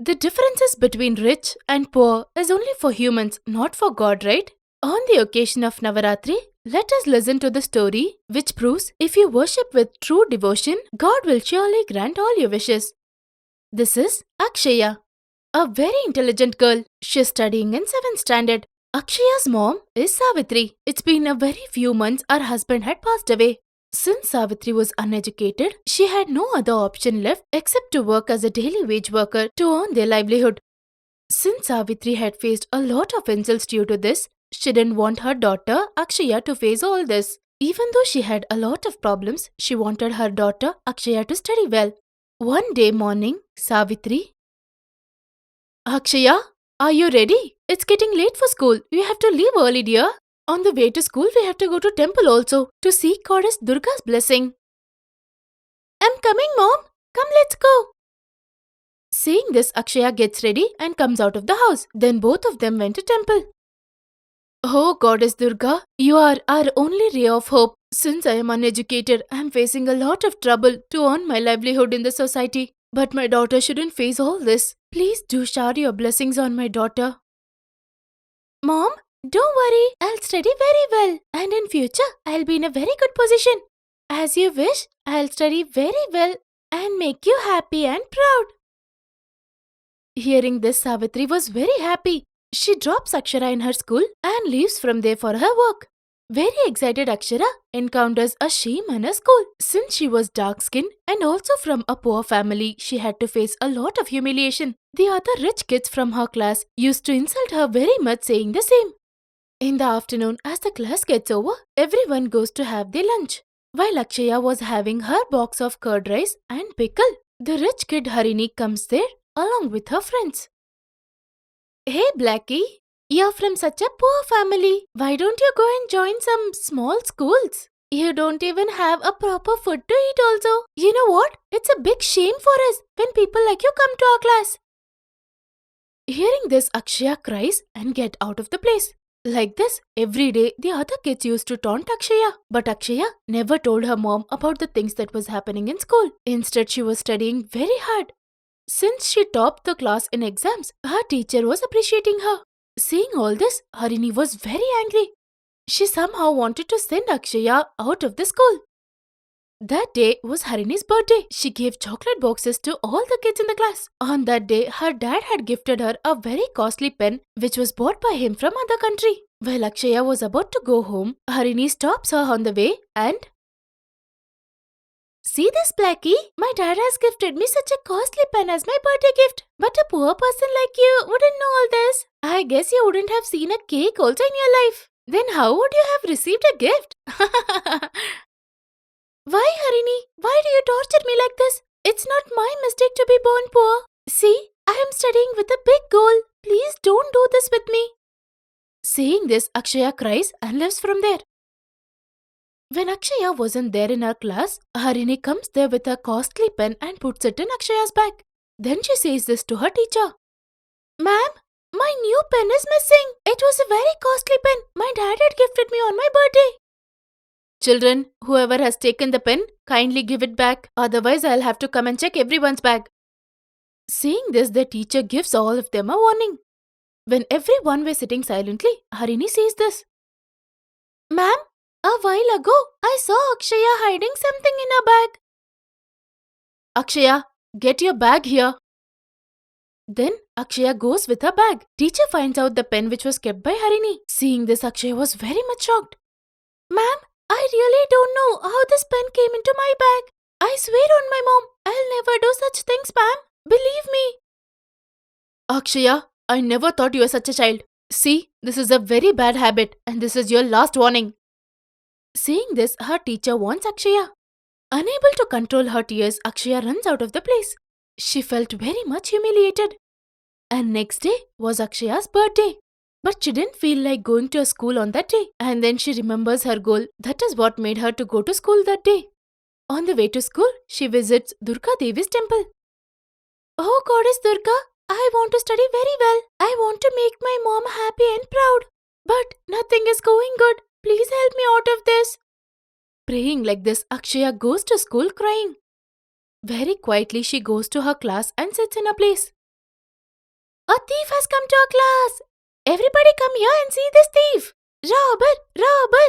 The differences between rich and poor is only for humans, not for God, right? On the occasion of Navaratri, let us listen to the story which proves if you worship with true devotion, God will surely grant all your wishes. This is Akshaya, a very intelligent girl. She's studying in 7th standard. Akshaya's mom is Savitri. It's been a very few months her husband had passed away. Since Savitri was uneducated, she had no other option left except to work as a daily wage worker to earn their livelihood. Since Savitri had faced a lot of insults due to this, she didn't want her daughter Akshaya to face all this. Even though she had a lot of problems, she wanted her daughter Akshaya to study well. One day morning, Savitri, Akshaya, are you ready? It's getting late for school. We have to leave early, dear. On the way to school, we have to go to temple also to seek goddess Durga's blessing. I'm coming, Mom. Come, let's go. Saying this, Akshaya gets ready and comes out of the house. Then both of them went to temple. Oh, Goddess Durga, you are our only ray of hope. Since I am uneducated, I am facing a lot of trouble to earn my livelihood in the society. But my daughter shouldn't face all this. Please do shower your blessings on my daughter. Mom, don't worry. I'll study very well. And in future, I'll be in a very good position. As you wish, I'll study very well and make you happy and proud. Hearing this, Savitri was very happy. She drops Akshara in her school and leaves from there for her work. Very excited, Akshara encounters a shame in her school. Since she was dark-skinned and also from a poor family, she had to face a lot of humiliation. The other rich kids from her class used to insult her very much, saying the same. In the afternoon, as the class gets over, everyone goes to have their lunch. While Akshaya was having her box of curd rice and pickle, the rich kid Harini comes there along with her friends. Hey Blackie, you're from such a poor family. Why don't you go and join some small schools? You don't even have a proper food to eat also. You know what? It's a big shame for us when people like you come to our class. Hearing this, Akshaya cries and gets out of the place. Like this, every day the other kids used to taunt Akshaya. But Akshaya never told her mom about the things that was happening in school. Instead, she was studying very hard. Since she topped the class in exams, her teacher was appreciating her. Seeing all this, Harini was very angry. She somehow wanted to send Akshaya out of the school. That day was Harini's birthday. She gave chocolate boxes to all the kids in the class. On that day, her dad had gifted her a very costly pen which was bought by him from other country. While Akshaya was about to go home, Harini stops her on the way and... See this, Blackie? My dad has gifted me such a costly pen as my birthday gift. But a poor person like you wouldn't know all this. I guess you wouldn't have seen a cake also in your life. Then how would you have received a gift? Why, Harini? Why do you torture me like this? It's not my mistake to be born poor. See, I am studying with a big goal. Please don't do this with me. Saying this, Akshaya cries and leaves from there. When Akshaya wasn't there in her class, Harini comes there with a costly pen and puts it in Akshaya's bag. Then she says this to her teacher. Ma'am, my new pen is missing. It was a very costly pen. My dad had gifted me on my birthday. Children, whoever has taken the pen, kindly give it back. Otherwise, I'll have to come and check everyone's bag. Seeing this, the teacher gives all of them a warning. When everyone was sitting silently, Harini says this. Ma'am, a while ago, I saw Akshaya hiding something in her bag. Akshaya, get your bag here. Then Akshaya goes with her bag. Teacher finds out the pen which was kept by Harini. Seeing this, Akshaya was very much shocked. Ma'am, I really don't know how this pen came into my bag. I swear on my mom, I'll never do such things, ma'am. Believe me. Akshaya, I never thought you were such a child. See, this is a very bad habit and this is your last warning. Saying this, her teacher warns Akshaya. Unable to control her tears, Akshaya runs out of the place. She felt very much humiliated. And next day was Akshaya's birthday. But she didn't feel like going to a school on that day. And then she remembers her goal. That is what made her to go to school that day. On the way to school, she visits Durga Devi's temple. Oh Goddess Durga, I want to study very well. I want to make my mom happy and proud. But nothing is going good. Please help me out of this. Praying like this, Akshaya goes to school crying. Very quietly, she goes to her class and sits in a place. A thief has come to our class! Everybody come here and see this thief! Robber! Robber!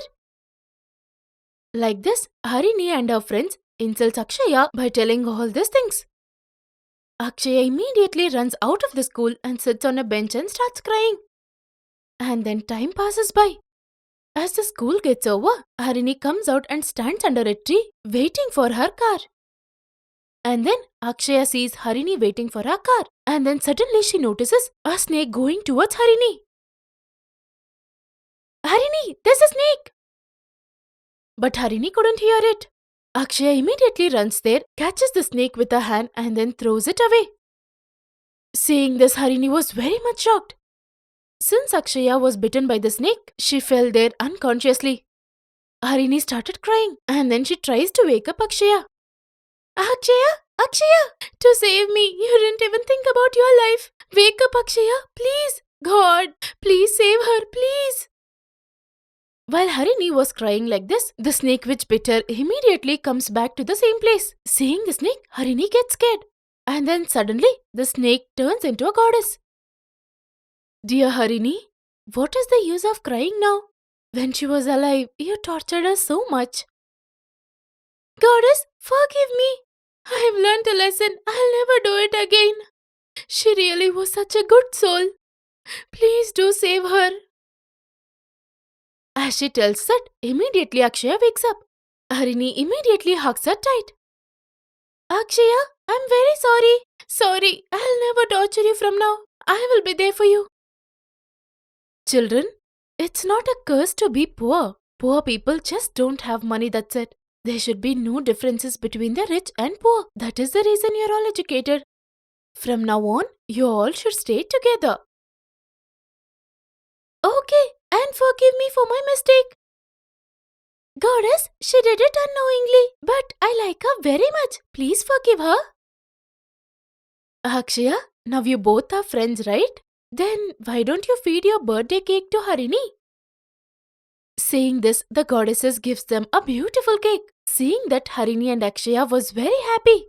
Like this, Harini and her friends insults Akshaya by telling all these things. Akshaya immediately runs out of the school and sits on a bench and starts crying. And then time passes by. As the school gets over, Harini comes out and stands under a tree waiting for her car. And then Akshaya sees Harini waiting for her car. And then suddenly she notices a snake going towards Harini. Harini, there's a snake! But Harini couldn't hear it. Akshaya immediately runs there, catches the snake with her hand and then throws it away. Seeing this, Harini was very much shocked. Since Akshaya was bitten by the snake, she fell there unconsciously. Harini started crying and then she tries to wake up Akshaya. Akshaya! Akshaya! To save me, you didn't even think about your life. Wake up, Akshaya, please. God, please save her, please. While Harini was crying like this, the snake which bit her immediately comes back to the same place. Seeing the snake, Harini gets scared. And then suddenly, the snake turns into a goddess. Dear Harini, what is the use of crying now? When she was alive, you tortured her so much. Goddess, forgive me. I have learnt a lesson. I'll never do it again. She really was such a good soul. Please do save her. As she tells that, immediately Akshaya wakes up. Harini immediately hugs her tight. Akshaya, I'm very sorry. Sorry, I'll never torture you from now. I will be there for you. Children, it's not a curse to be poor. Poor people just don't have money, that's it. There should be no differences between the rich and poor. That is the reason you're all educated. From now on, you all should stay together. Okay, and forgive me for my mistake. Goddess, she did it unknowingly, but I like her very much. Please forgive her. Akshaya, now you both are friends, right? Then why don't you feed your birthday cake to Harini? Saying this, the goddesses gives them a beautiful cake. Seeing that, Harini and Akshaya was very happy.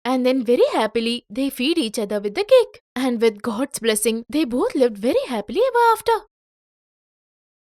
And then very happily, they feed each other with the cake. And with God's blessing, they both lived very happily ever after.